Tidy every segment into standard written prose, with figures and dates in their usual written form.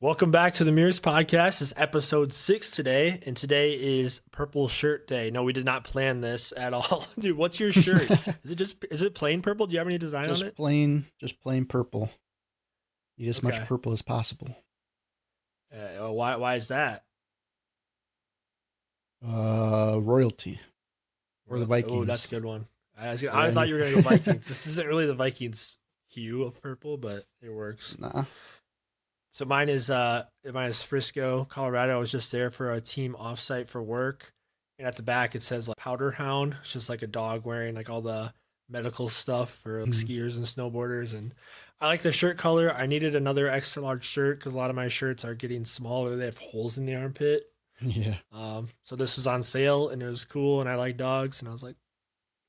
Welcome back to the Mirrors Podcast. It's episode 6 today, and today is Purple Shirt Day. No, we did not plan this at all. Dude, what's your shirt? Is it plain purple? Do you have any design on it? Just plain purple. Need as much Okay. purple as possible. Why is that? Royalty or the Vikings. Oh, that's a good one. I Yeah, thought you were going to go Vikings. This isn't really the Vikings hue of purple, but it works. Nah. So mine is Frisco, Colorado. I was just there for a team offsite for work. And at the back it says like Powder Hound. It's just like a dog wearing like all the medical stuff for like, skiers and snowboarders. And I like the shirt color. I needed another extra large shirt because a lot of my shirts are getting smaller. They have holes in the armpit. Yeah. So this was on sale and it was cool and I like dogs and I was like,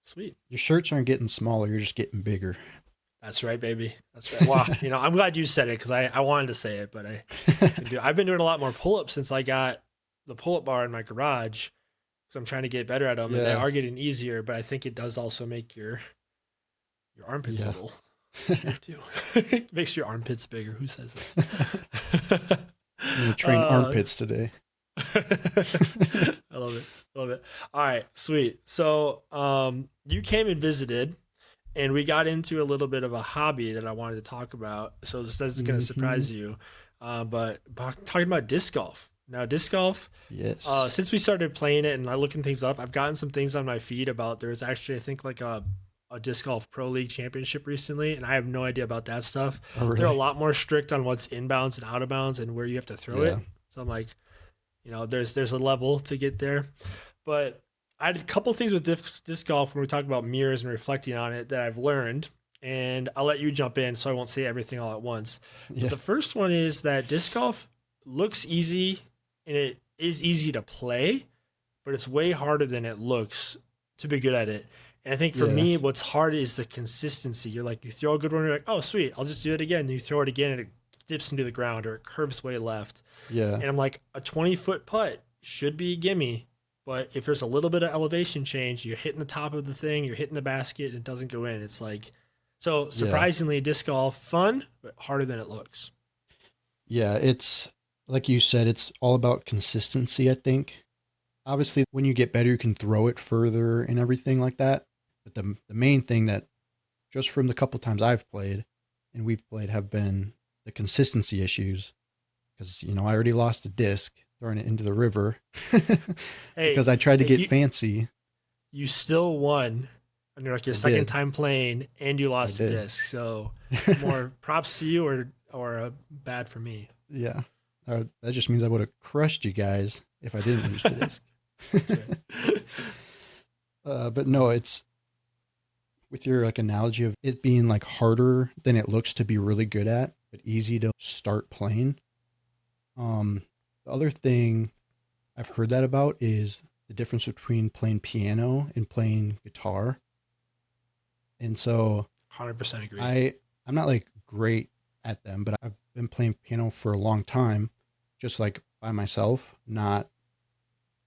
sweet. Your shirts aren't getting smaller. You're just getting bigger. That's right, baby. That's right. Wow. I'm glad you said it because I wanted to say it, but I've been doing a lot more pull-ups since I got the pull-up bar in my garage because I'm trying to get better at them, and they are getting easier. But I think it does also make your armpits a little bigger too. It makes your armpits bigger. Who says that? I'm gonna train armpits today. I love it. Love it. All right, sweet. So, you came and visited. And we got into a little bit of a hobby that I wanted to talk about. So this isn't going to surprise you. But talking about disc golf. Now, disc golf, yes. Since we started playing it and looking things up, I've gotten some things on my feed about there's actually, I think, like a disc golf pro league championship recently. And I have no idea about that stuff. Oh, really? They're a lot more strict on what's inbounds and out of bounds and where you have to throw it. So I'm like, there's a level to get there. But I had a couple things with disc golf when we talk about mirrors and reflecting on it that I've learned, and I'll let you jump in so I won't say everything all at once. Yeah. But the first one is that disc golf looks easy and it is easy to play, but it's way harder than it looks to be good at it. And I think for me, what's hard is the consistency. You're like, you throw a good one, you're like, oh, sweet, I'll just do it again. And you throw it again and it dips into the ground or it curves way left. Yeah. And I'm like, a 20-foot putt should be a gimme. But if there's a little bit of elevation change, you're hitting the top of the thing, you're hitting the basket, and it doesn't go in. It's like, so surprisingly, disc golf, fun, but harder than it looks. Yeah, it's like you said, it's all about consistency, I think. Obviously, when you get better, you can throw it further and everything like that. But the main thing that, just from the couple times I've played and we've played, have been the consistency issues. Because, I already lost a disc throwing it into the river because I tried to get fancy. You still won on your second time playing and you lost the disc. So it's more props to you or bad for me. Yeah. That just means I would have crushed you guys if I didn't lose the disc. But no, it's with your analogy of it being harder than it looks to be really good at, but easy to start playing. The other thing I've heard that about is the difference between playing piano and playing guitar. And so 100% agree. I'm not great at them, but I've been playing piano for a long time, just by myself,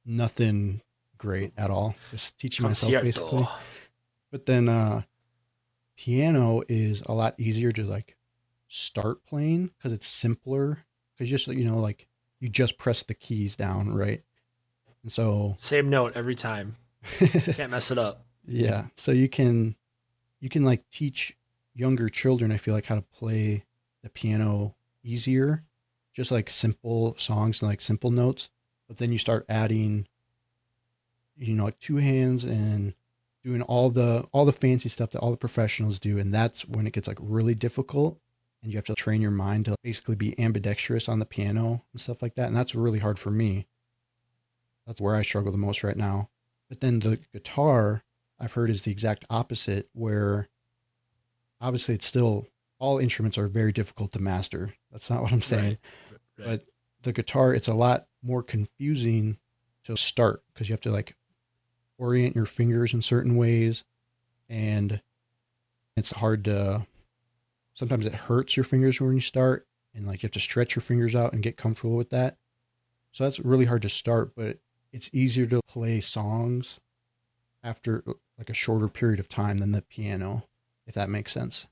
nothing great at all. Just teaching myself basically. But then piano is a lot easier to start playing because it's simpler. Because just, you just press the keys down, right? And so... Same note every time. Can't mess it up. Yeah. So you can teach younger children, I feel how to play the piano easier. Just simple songs and simple notes. But then you start adding, two hands and doing all the fancy stuff that all the professionals do. And that's when it gets really difficult. And you have to train your mind to basically be ambidextrous on the piano and stuff like that. And that's really hard for me. That's where I struggle the most right now. But then the guitar, I've heard, is the exact opposite, where obviously it's still, all instruments are very difficult to master. That's not what I'm saying. Right. But the guitar, it's a lot more confusing to start because you have to orient your fingers in certain ways. And it's hard to... Sometimes it hurts your fingers when you start, and you have to stretch your fingers out and get comfortable with that. So that's really hard to start, but it's easier to play songs after a shorter period of time than the piano, if that makes sense.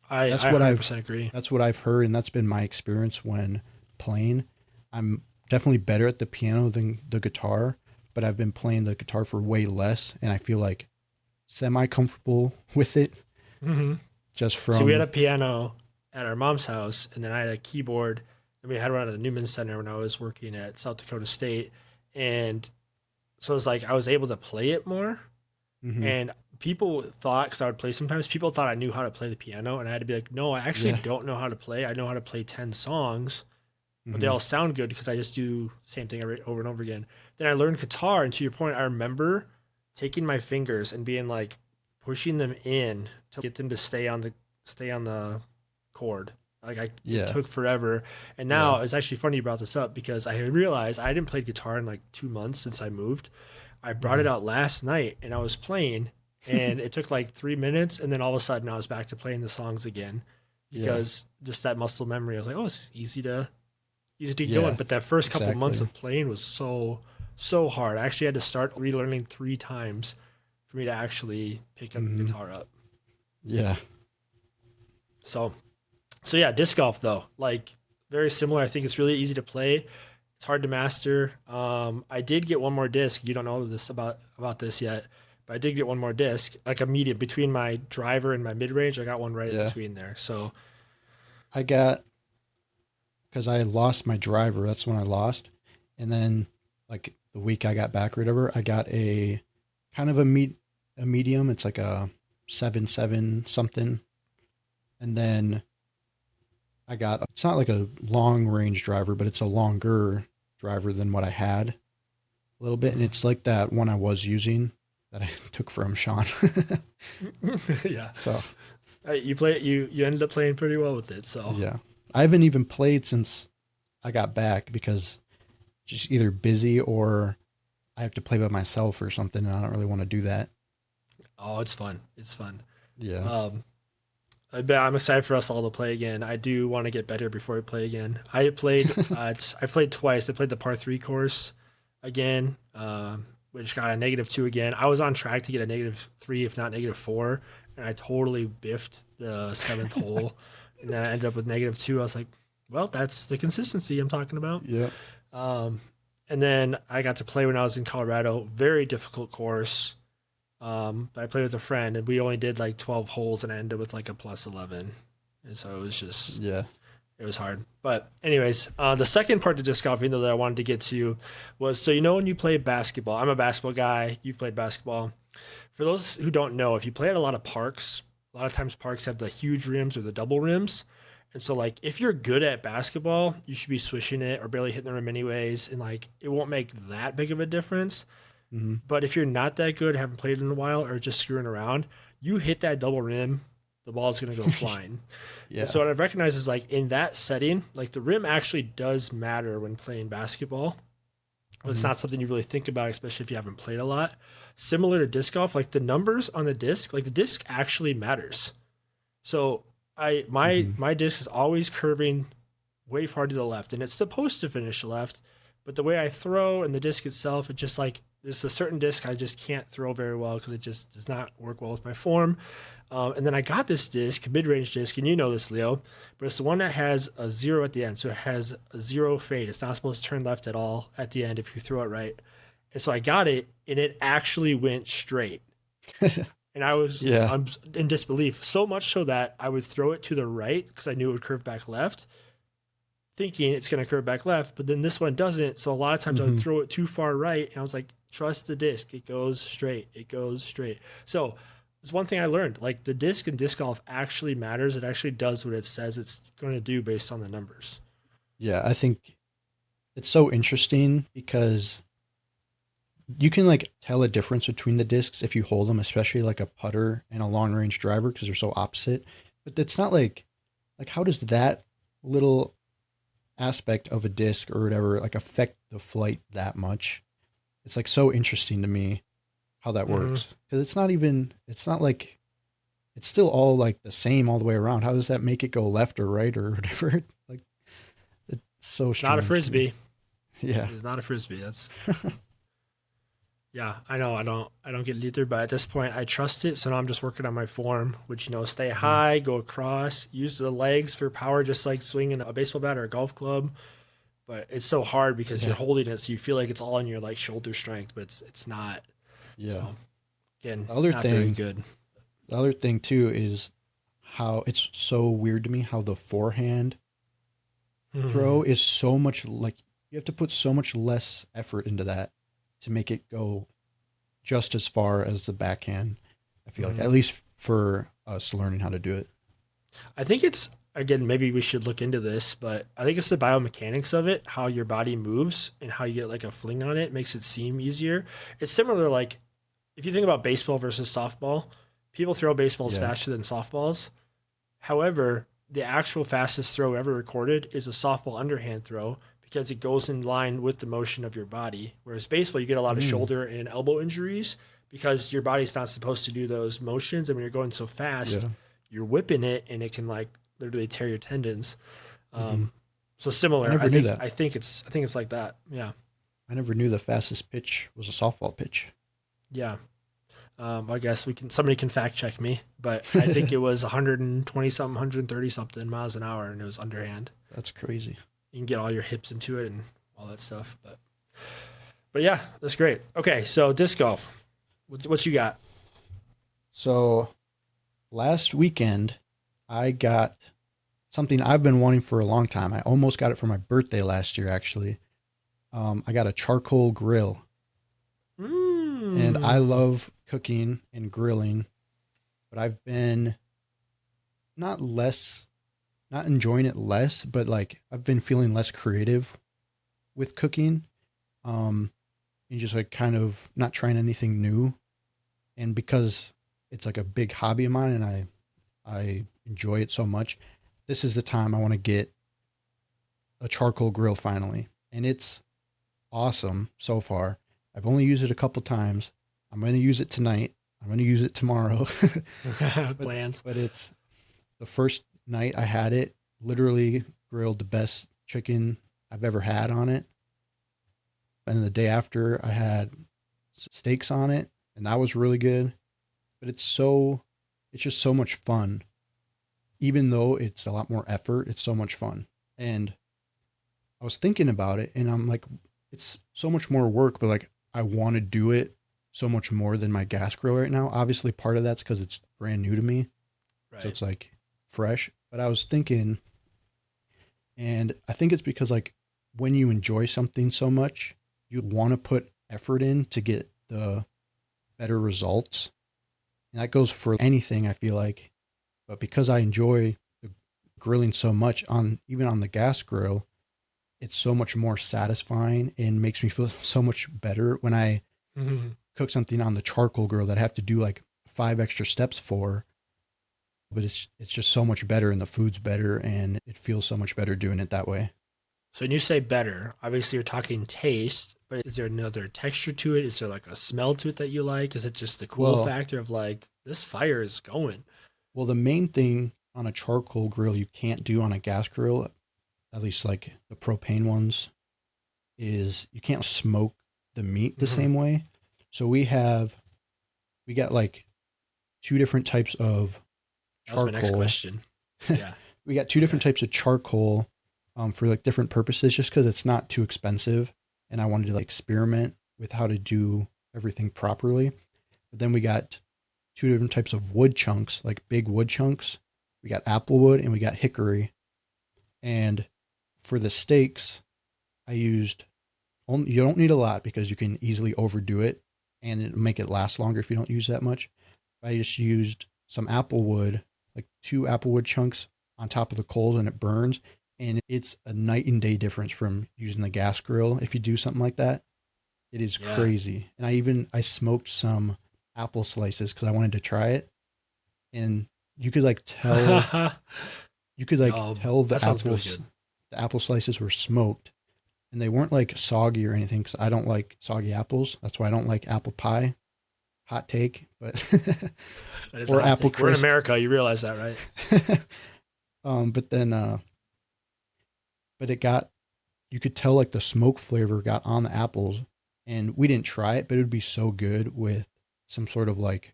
I 100% agree. That's what I've heard, and that's been my experience when playing. I'm definitely better at the piano than the guitar, but I've been playing the guitar for way less, and I feel like semi comfortable with it Hmm. just So we had a from piano at our mom's house, and then I had a keyboard, and we had one at the Newman Center when I was working at South Dakota State, and so it was like I was able to play it more. hmm And people thought, because I would play sometimes, people thought I knew how to play the piano, and I had to be like, no, I actually yeah. don't know how to play. I know how to play 10 songs, but they hmm all sound good because I just do the same thing over and over again. Then I learned guitar, and to your point, I remember taking my fingers and being like pushing them in to get them to stay on the chord. Like it Yeah. took forever. And Yeah. now it's actually funny you brought this up because I realized I didn't play guitar in like 2 months since I moved. I brought it hmm out last night and I was playing, and it took like 3 minutes, and then all of a sudden I was back to playing the songs again Yeah. because just that muscle memory. I was like, oh, it's easy to get going. Yeah. But that first couple months Exactly. of playing was so hard. I actually had to start relearning 3 times for me to actually pick up the hmm guitar up. Yeah. So yeah, disc golf though, like very similar. I think it's really easy to play. It's hard to master. I did get one more disc. You don't know this about this yet, but I did get one more disc, like a medium between my driver and my mid range. I got one right in Yeah. between there. So I got, because I lost my driver. That's when I lost. And then, like, the week I got back or whatever, I got a kind of a medium. It's like a 7.7 something. And then I got, it's not like a long range driver, but it's a longer driver than what I had a little bit. And it's like that one I was using that I took from Sean. yeah, So, you play it. You ended up playing pretty well with it. So yeah. I haven't even played since I got back because just either busy or I have to play by myself or something, and I don't really want to do that. oh, it's fun. It's fun. Yeah. Um, but I'm excited for us all to play again. I do want to get better before we play again. I played twice. I played the par three course again, which got a -2 again. I was on track to get a -3, if not -4, and I totally biffed the seventh hole, and I ended up with -2. I was like, well, that's the consistency I'm talking about. Yeah. Um, and then I got to play when I was in Colorado. Very difficult course. But I played with a friend, and we only did like 12 holes, and I ended with like a +11. And so Yeah. it was hard. But anyways, the second part of disc golfing though that I wanted to get to was, so when you play basketball, I'm a basketball guy. You've played basketball. For those who don't know, if you play at a lot of parks, a lot of times parks have the huge rims or the double rims. And so like if you're good at basketball, you should be swishing it or barely hitting the rim anyways, and like it won't make that big of a difference. hmm But if you're not that good, haven't played in a while, or just screwing around, you hit that double rim, the ball's gonna go flying. And Yeah. so what I've recognized is like in that setting, like the rim actually does matter when playing basketball. But it's hmm not something you really think about, especially if you haven't played a lot. Similar to disc golf, like the numbers on the disc, like the disc actually matters. So I my hmm my disc is always curving way far to the left, and it's supposed to finish left, but the way I throw and the disc itself, it just like there's a certain disc I just can't throw very well because it just does not work well with my form. And then I got this disc, mid-range disc, and you know this, Leo, but it's the one that has a zero at the end, so it has a zero fade. It's not supposed to turn left at all at the end if you throw it right. And so I got it, and it actually went straight. And I was Yeah. in disbelief, so much so that I would throw it to the right because I knew it would curve back left, thinking it's going to curve back left, but then this one doesn't. So a lot of times I would hmm throw it too far right, and I was like, trust the disc. It goes straight. It goes straight. So it's one thing I learned. Like the disc in disc golf actually matters. It actually does what it says it's going to do based on the numbers. Yeah. I think it's so interesting because you can like tell a difference between the discs if you hold them, especially like a putter and a long range driver because they're so opposite. But it's not like how does that little aspect of a disc or whatever like affect the flight that much? It's like so interesting to me how that Hmm. works because it's not like it's still all like the same all the way around. How does that make it go left or right or whatever? Like it's so It's not a strange to me. frisbee. Yeah. It's not a frisbee. That's yeah. I know. I don't get it either. But at this point, I trust it. So now I'm just working on my form, which stay Mhm. high, go across, use the legs for power, just like swinging a baseball bat or a golf club. but it's so hard because you're Yeah. holding it, so you feel like it's all in your like shoulder strength, but it's not. Yeah. So again, The other not very thing, good. the other thing too is how it's so weird to me how the forehand throw is so much like you have to put so much less effort into that to make it go just as far as the backhand. I feel like at least for us learning how to do it. I think it's again maybe we should look into this, but I think it's the biomechanics of it, how your body moves and how you get like a fling on it makes it seem easier. It's similar like if you think about baseball versus softball, people throw baseballs Yeah. faster than softballs. However, the actual fastest throw ever recorded is a softball underhand throw because it goes in line with the motion of your body. Whereas baseball, you get a lot of Mm, shoulder and elbow injuries because your body's not supposed to do those motions. And when you're going so fast, yeah. you're whipping it and it can like literally tear your tendons. Hmm. So I similar. never knew that. I think it's like that. Yeah. I never knew the fastest pitch was a softball pitch. Yeah. I guess somebody can fact check me, but I think it was 120 something, 130 something miles an hour, and it was underhand. That's crazy. You can get all your hips into it and all that stuff. But yeah, that's great. Okay, so disc golf. What you got? So last weekend, I got something I've been wanting for a long time. I almost got it for my birthday last year, actually. I got a charcoal grill, and I Mm. love cooking and grilling, but I've been not less, not enjoying it less, but like I've been feeling less creative with cooking, um, and just like kind of not trying anything new. And because it's like a big hobby of mine, and I enjoy it so much, this is the time I want to get a charcoal grill finally, and it's awesome so far. I've only used it a couple times. I'm going to use it tonight. I'm going to use it tomorrow. but Plans. but it's the first night I had it, literally grilled the best chicken I've ever had on it. And the day after I had steaks on it, and that was really good. But it's just so much fun. Even though it's a lot more effort, it's so much fun. And I was thinking about it, and I'm like, it's so much more work, but like I want to do it so much more than my gas grill right now. Obviously, part of that's because it's brand new to me, so Right. it's like fresh. But I was thinking, and I think it's because like when you enjoy something so much, you want to put effort in to get the better results. And that goes for anything, I feel like. But because I enjoy the grilling so much on even on the gas grill, it's so much more satisfying and makes me feel so much better when I Mhm. cook something on the charcoal grill that I have to do like 5 extra steps for. But it's just so much better and the food's better and it feels so much better doing it that way. So when you say better, obviously you're talking taste, but is there another texture to it? Is there like a smell to it that you like? Is it just the cool Well, factor of like this fire is going? the main thing on a charcoal grill you can't do on a gas grill, at least like the propane ones, is you can't smoke the meat the Hmm. same way. So we got like two different types of That was my next charcoal. question. Yeah. We got two Okay. different types of charcoal for like different purposes just because it's not too expensive and I wanted to like experiment with how to do everything properly. But then we got two different types of wood chunks, like big wood chunks. We got apple wood and we got hickory. And for the steaks, I used only, you don't need a lot because you can easily overdo it and it'll make it last longer if you don't use that much. I just used some apple wood, like two apple wood chunks on top of the coals and it burns. And it's a night and day difference from using the gas grill. If you do something like that, it is Yeah. crazy. And I smoked some apple slices because I wanted to try it. And you could like tell, Yum. That sounds really good. the apple slices were smoked and they weren't like soggy or anything because I don't like soggy apples. That's why I don't like apple pie. Hot take, but That is a or hot apple take. We're in crisp. America. You realize that, right? But then but it got you could tell like the smoke flavor got on the apples, and we didn't try it, but it would be so good with some sort of like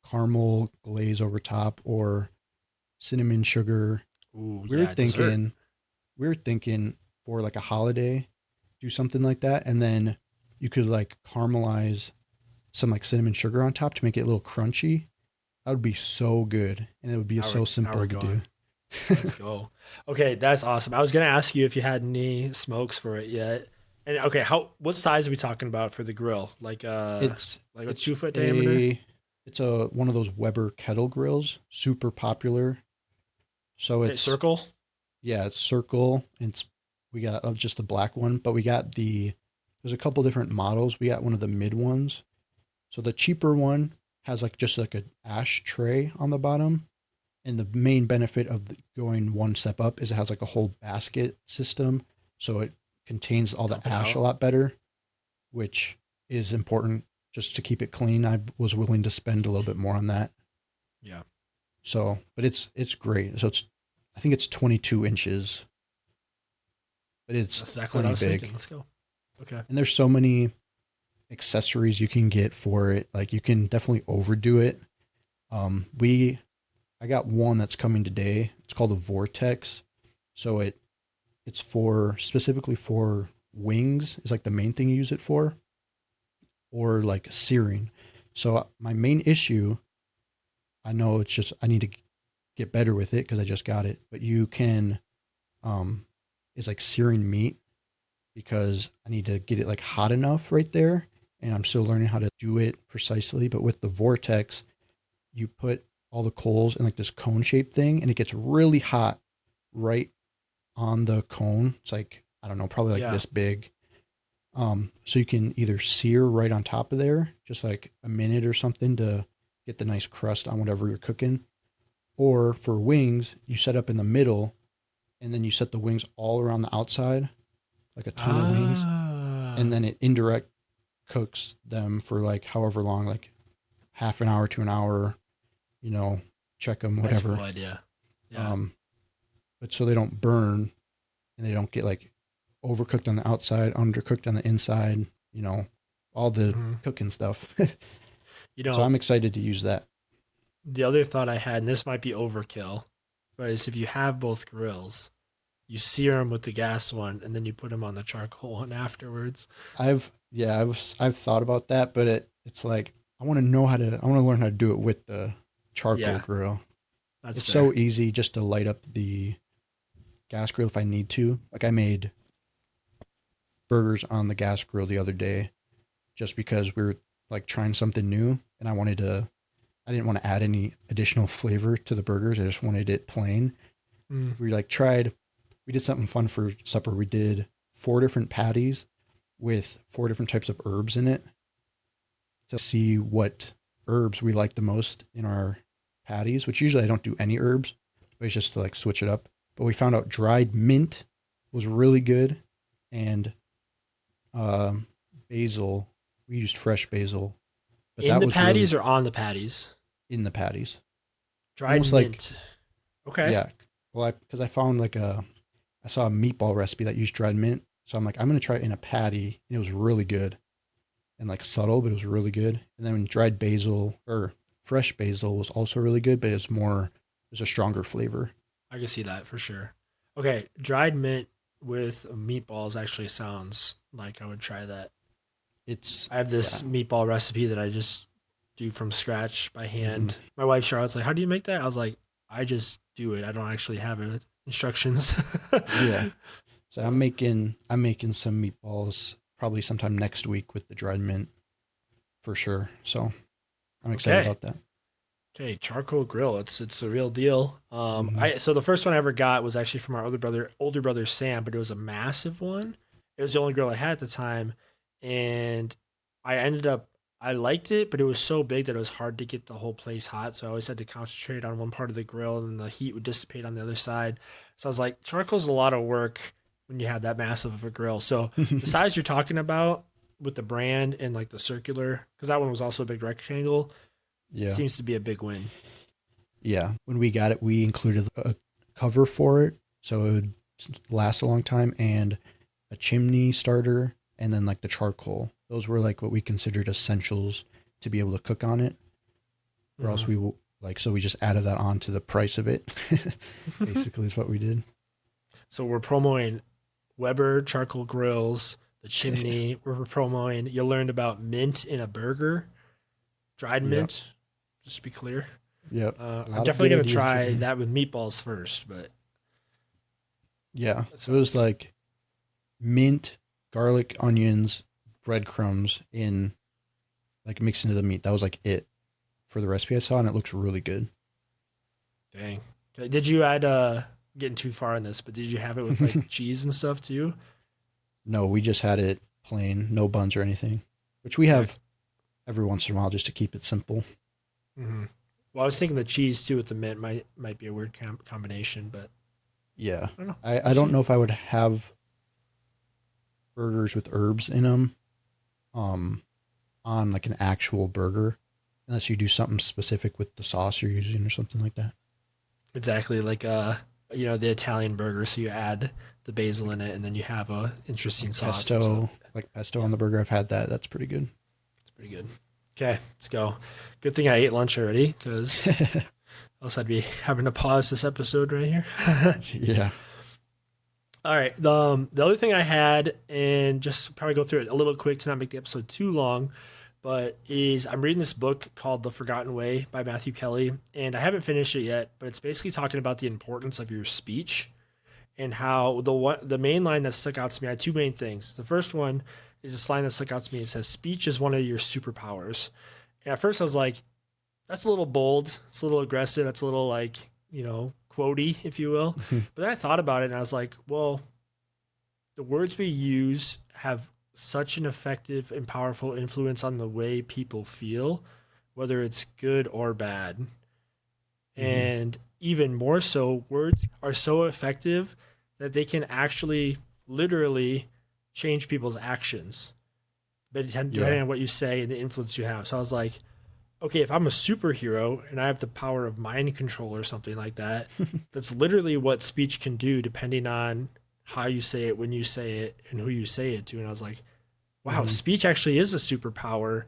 caramel glaze over top or cinnamon sugar. Ooh, We were yeah, dessert. thinking we were thinking for like a holiday, do something like that, and then you could like caramelize some like cinnamon sugar on top to make it a little crunchy. That would be so good, and it would be so Now we're simple to do. going. Let's go. Okay, that's awesome. I was gonna ask you if you had any smokes for it yet. And okay, what size are we talking about for the grill? It's Like a it's 2 foot diameter? a it's a one of those Weber kettle grills, super popular. So Okay, it's circle. yeah, it's circle. It's we got just the black one, but we got there's a couple different models. We got one of the mid ones. So the cheaper one has like just like an ash tray on the bottom, and the main benefit of going one step up is it has like a whole basket system, so it contains all the Dump it ash a out. lot better, which is important just to keep it clean. I was willing to spend a little bit more on that. Yeah, So, but it's great. So it's I think it's 22 inches, but it's that's exactly what I plenty was thinking. big. Let's go. Okay. And there's so many accessories you can get for it. Like you can definitely overdo it. We I got one that's coming today. It's called a Vortex. So it's for specifically for wings is like the main thing you use it for, or like searing. So my main issue, I know it's just I need to get better with it because I just got it, but you can um is like searing meat because I need to get it like hot enough right there, and I'm still learning how to do it precisely. But with the Vortex, you put all the coals in like this cone shaped thing, and it gets really hot right on the cone. It's like I don't know, probably like Yeah. this big. So you can either sear right on top of there, just like a minute or something to get the nice crust on whatever you're cooking. Or for wings, you set up in the middle, and then you set the wings all around the outside, like a ton of wings, and Ah, then it indirect cooks them for like however long, like half an hour to an hour, you know, check them, that's a whatever. cool idea. Yeah. Um, but so they don't burn and they don't get like overcooked on the outside, undercooked on the inside, you know, all the hmm cooking stuff. You So know, I'm excited to use that. the other thought I had, and this might be overkill, but is if you have both grills, you sear them with the gas one, and then you put them on the charcoal one afterwards. I've thought about that, but it's like I want to learn how to do it with the charcoal Yeah, grill. that's It's so fair. easy just to light up the gas grill if I need to. Like I made burgers on the gas grill the other day just because we were like trying something new, and I didn't want to add any additional flavor to the burgers. I just wanted it plain. Mm. We did something fun for supper. We did four different patties with four different types of herbs in it to see what herbs we like the most in our patties, which usually I don't do any herbs, but it's just to like switch it up. But we found out dried mint was really good, and um, basil. We used fresh basil, but In that the was really patties or on the patties? in the patties. Dried Almost like mint. Okay. yeah. Well, because I found like I saw a meatball recipe that used dried mint, so I'm like I'm gonna try it in a patty, and it was really good and like subtle, but it was really good. And then dried basil or fresh basil was also really good, but it's a stronger flavor. I can see that for sure. Okay, dried mint with meatballs actually sounds like I would try that. It's I have yeah. this meatball recipe that I just do from scratch by Hmm. hand. My wife Charlotte's like, "How do you make that?" I was like, "I just do it. I don't actually have it instructions." Yeah. So So I'm making some meatballs probably sometime next week with the dried mint for sure. So I'm excited okay, about that. okay, charcoal grill. It's a real deal. Hmm. I so the first one I ever got was actually from our older brother Sam, but it was a massive one. It was the only grill I had at the time, and I ended up I liked it, but it was so big that it was hard to get the whole place hot. So I always had to concentrate on one part of the grill, and the heat would dissipate on the other side. So I was like, charcoal's a lot of work when you have that massive of a grill. So the size you're talking about with the brand and like the circular, because that one was also a big rectangle, Yeah. seems to be a big win. Yeah. When we got it, we included a cover for it so it would last a long time, and a chimney starter, and then like the charcoal. Those were like what we considered essentials to be able to cook on it. Or else Mhm. we will like so we just added that on to the price of it. Basically is what we did. So we're promoting Weber charcoal grills, the chimney. We're promoting. You learned about mint in a burger, dried Yep. mint. Just to be clear, Yep. A I'm lot of definitely good gonna ideas try here. that with meatballs first. But Yeah. that It was sounds like mint, garlic, onions, breadcrumbs in like mixed into the meat. That was like it for the recipe I saw, and it looks really good. dang. Okay, did you add getting too far on this? But did you have it with like cheese and stuff too? No, we just had it plain, no buns or anything, which we Okay. have every once in a while just to keep it simple. hmm Well, I was thinking the cheese too with the mint might be a weird combination, but Yeah. I don't know. I We'll don't see. know if I would have burgers with herbs in them um, on like an actual burger unless you do something specific with the sauce you're using or something like that. Exactly, like the Italian burger. So you add the basil in it, and then you have a interesting sauce. Like pesto Yeah, on the burger. I've had that. That's pretty good. it's pretty good. Okay, let's go. Good thing I ate lunch already, because else I'd be having to pause this episode right here. Yeah. All right. The other thing I had, and just probably go through it a little quick to not make the episode too long, but is I'm reading this book called The Forgotten Way by Matthew Kelly, and I haven't finished it yet, but it's basically talking about the importance of your speech and how the main line that stuck out to me. I had two main things. The first one is this line that stuck out to me. It says, "Speech is one of your superpowers." And at first I was like, that's a little bold. It's a little aggressive. That's a little like, quotey, if you will. But then I thought about it and I was like, well, the words we use have such an effective and powerful influence on the way people feel, whether it's good or bad. Hmm. And even more so, words are so effective that they can actually literally change people's actions, but Yeah. depending on what you say and the influence you have. So I was like, okay, if I'm a superhero and I have the power of mind control or something like that, that's literally what speech can do, depending on how you say it, when you say it, and who you say it to. And I was like, wow, Hmm. speech actually is a superpower.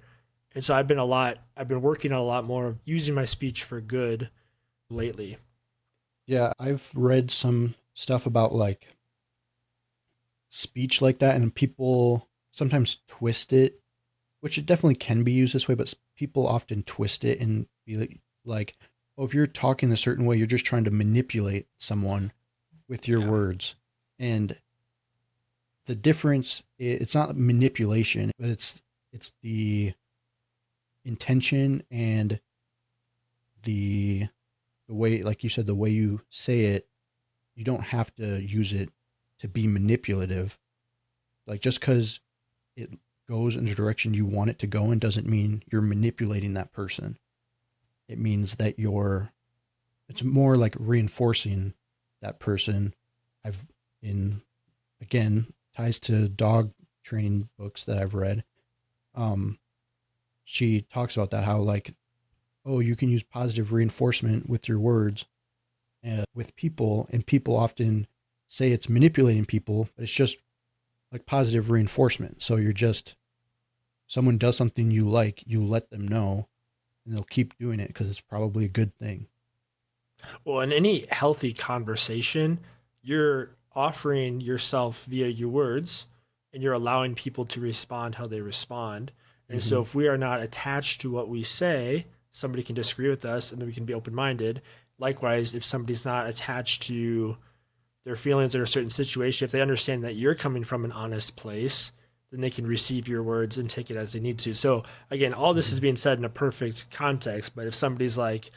And so I've been working on a lot more of using my speech for good lately. Yeah. I've read some stuff about like speech like that, and people sometimes twist it, which it definitely can be used this way, but people often twist it and be like, oh, if you're talking a certain way, you're just trying to manipulate someone with your Yeah. words. And the difference, it's not manipulation, but it's the intention and the the way, like you said, the way you say it. You don't have to use it to be manipulative. Like just because it goes in the direction you want it to go in doesn't mean you're manipulating that person. It means that it's more like reinforcing that person. I've in again ties to dog training books that I've read. Um, she talks about that, how like, oh, you can use positive reinforcement with your words with people, and people often say it's manipulating people, but it's just like positive reinforcement. So you're just someone does something you like, you let them know, and they'll keep doing it because it's probably a good thing. Well, in any healthy conversation, you're offering yourself via your words and you're allowing people to respond how they respond. And so Hmm. if we are not attached to what we say, somebody can disagree with us and then we can be open minded. Likewise, if somebody's not attached to their feelings in a certain situation, if they understand that you're coming from an honest place, then they can receive your words and take it as they need to. So again, all this is Hmm. being said in a perfect context, but if somebody's like,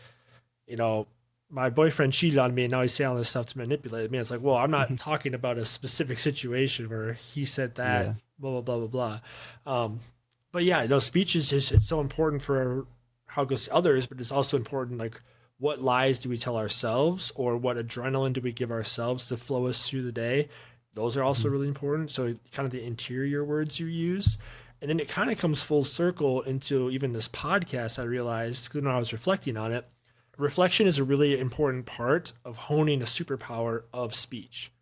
you know, my boyfriend cheated on me and now he's saying all this stuff to manipulate me. It's like, well, I'm not talking about a specific situation where he said that, Yeah. blah, blah, blah, blah, blah. But yeah, no, speech is just, it's so important for how it goes to others, but it's also important, like, what lies do we tell ourselves or what adrenaline do we give ourselves to flow us through the day? Those are also Hmm. really important. So, kind of the interior words you use. And then it kind of comes full circle into even this podcast. I realized when I was reflecting on it, reflection is a really important part of honing a superpower of speech.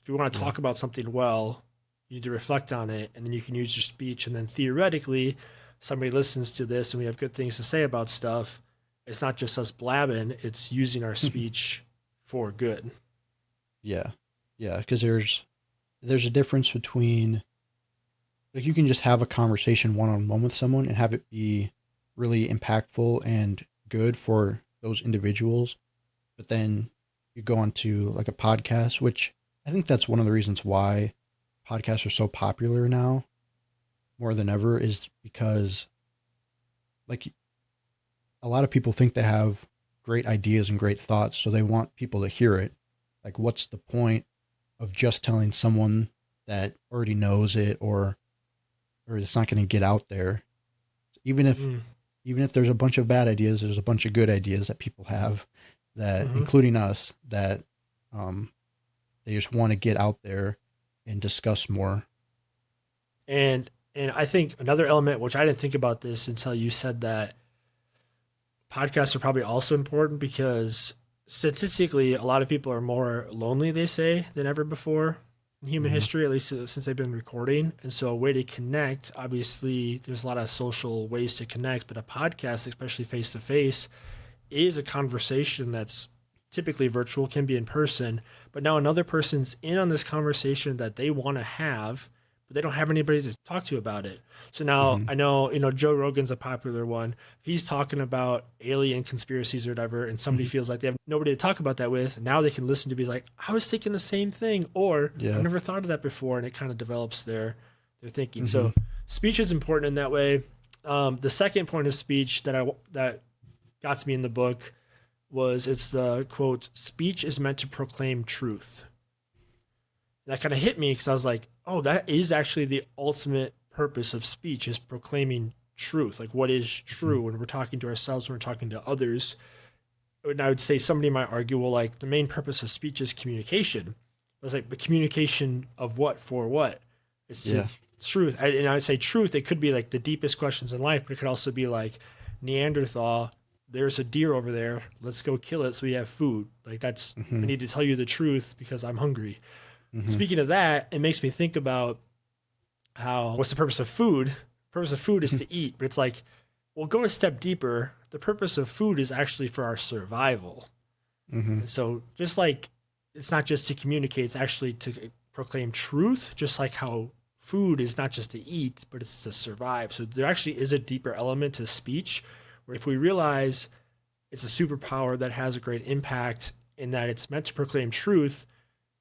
If you want to Yeah. talk about something well, you need to reflect on it, and then you can use your speech. And then theoretically, somebody listens to this and we have good things to say about stuff. It's not just us blabbing, it's using our speech for good. Yeah. Yeah. Because there's there's a difference between like you can just have a conversation one on one with someone and have it be really impactful and good for those individuals. But then you go onto like a podcast, which I think that's one of the reasons why podcasts are so popular now more than ever is because like a lot of people think they have great ideas and great thoughts, so they want people to hear it. Like, what's the point of just telling someone that already knows it or it's not going to get out there? Even if Mm, even if there's a bunch of bad ideas, there's a bunch of good ideas that people have that, hmm including us, that um, they just want to get out there and discuss more. and I think another element, which I didn't think about this until you said that, podcasts are probably also important because statistically, a lot of people are more lonely, they say, than ever before in human Hmm. history, at least since they've been recording. And so, a way to connect, obviously, there's a lot of social ways to connect, but a podcast, especially face to face, is a conversation that's typically virtual, can be in person, but now another person's in on this conversation that they want to have, but they don't have anybody to talk to about it. So now Hmm. I know, Joe Rogan's a popular one. If he's talking about alien conspiracies or whatever, and somebody Hmm. feels like they have nobody to talk about that with, now they can listen to be like, I was thinking the same thing, or I've Yeah. never thought of that before, and it kind of develops their thinking. Hmm. So speech is important in that way. The second point of speech that got to me in the book was it's the quote, speech is meant to proclaim truth. That kind of hit me because I was like, oh, that is actually the ultimate purpose of speech is proclaiming truth. Like what is Hmm. true when we're talking to ourselves, when we're talking to others. And I would say somebody might argue, well, like the main purpose of speech is communication. I was like, but communication of what for what? It's to Yeah. truth. And I would say truth, it could be like the deepest questions in life, but it could also be like Neanderthal, there's a deer over there. Let's go kill it so we have food. Like that's, I Hmm. need to tell you the truth because I'm hungry. Hmm. Speaking of that, it makes me think about how what's the purpose of food? The purpose of food is to eat, but it's like, well, go a step deeper. The purpose of food is actually for our survival. Hmm. And so, just like it's not just to communicate, it's actually to proclaim truth, just like how food is not just to eat, but it's to survive. So, there actually is a deeper element to speech where if we realize it's a superpower that has a great impact in that it's meant to proclaim truth,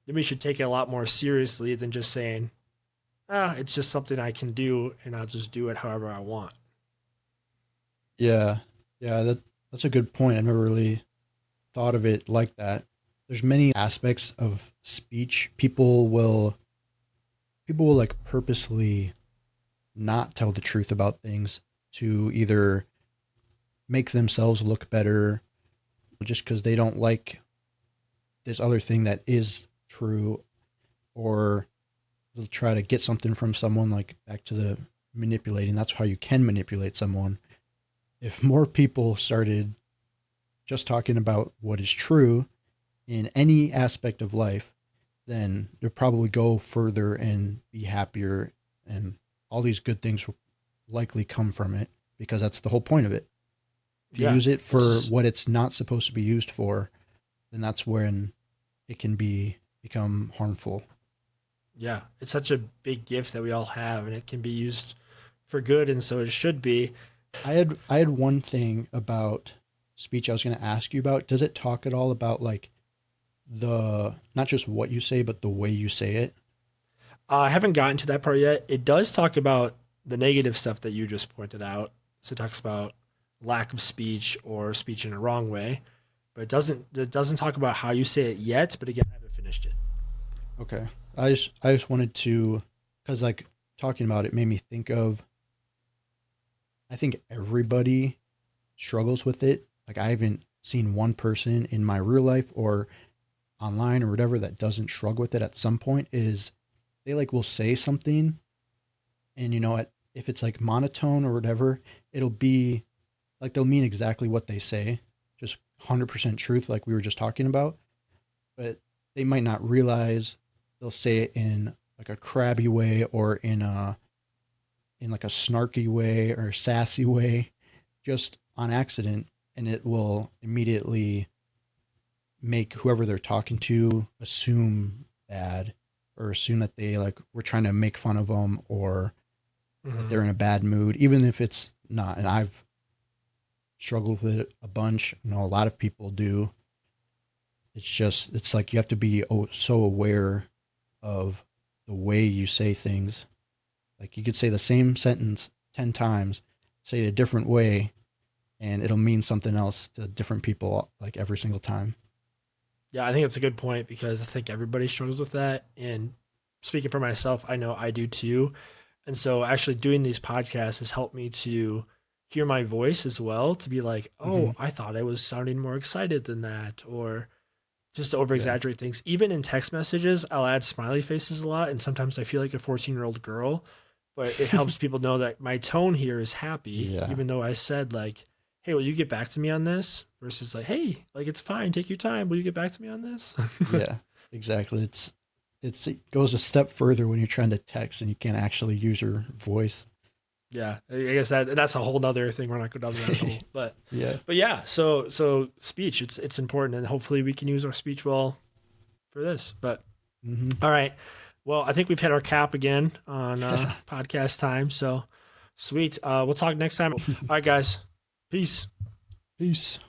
then we should take it a lot more seriously than just saying, it's just something I can do and I'll just do it however I want. Yeah. Yeah. That's a good point. I never really thought of it like that. There's many aspects of speech. People will like purposely not tell the truth about things to either make themselves look better just because they don't like this other thing that is true, or they'll try to get something from someone, like back to the manipulating. That's how you can manipulate someone. If more people started just talking about what is true in any aspect of life, then they'll probably go further and be happier, and all these good things will likely come from it because that's the whole point of it. If you Yeah. use it It's for just, what it's not supposed to be used for, then that's when it can become harmful. yeah, it's such a big gift that we all have and it can be used for good. And so it should be. I had one thing about speech I was going to ask you about. Does it talk at all about like the not just what you say but the way you say it? I haven't gotten to that part yet. It does talk about the negative stuff that you just pointed out. So it talks about lack of speech or speech in a wrong way, but it doesn't talk about how you say it yet. But again, I haven't finished it. Okay. I just wanted to, cuz like talking about it made me think of, I think everybody struggles with it. Like I haven't seen one person in my real life or online or whatever that doesn't struggle with it at some point. Is they like will say something, and if it's like monotone or whatever, it'll be like they'll mean exactly what they say, just 100% truth like we were just talking about, but they might not realize they'll say it in like a crabby way or in like a snarky way or sassy way just on accident, and it will immediately make whoever they're talking to assume bad, or assume that they like we're trying to make fun of them or that Mhm. they're in a bad mood, even if it's not. And I've struggled with it a bunch. I know a lot of people do. It's like you have to be so aware of the way you say things. Like you could say the same sentence 10 times, say it a different way, and it'll mean something else to different people like every single time. Yeah, I think it's a good point because I think everybody struggles with that. And speaking for myself, I know I do too. And so actually doing these podcasts has helped me to hear my voice as well, to be like, Hmm. oh, I thought I was sounding more excited than that, or just to over Yeah. exaggerate things. Even in text messages, I'll add smiley faces a lot. And sometimes I feel like a 14-year-old girl, but it helps people know that my tone here is happy, Yeah. even though I said, like, hey, will you get back to me on this? Versus like, hey, like, it's fine. Take your time. Will you get back to me on this? Yeah. Exactly. It goes a step further when you're trying to text and you can't actually use your voice. Yeah, I guess that's a whole nother thing. We're not going down the rabbit hole, Yeah. but yeah. So speech, it's important, and hopefully we can use our speech well for this. But Hmm. all right, well, I think we've hit our cap again on podcast time. So sweet. We'll talk next time. All right, guys. Peace. Peace.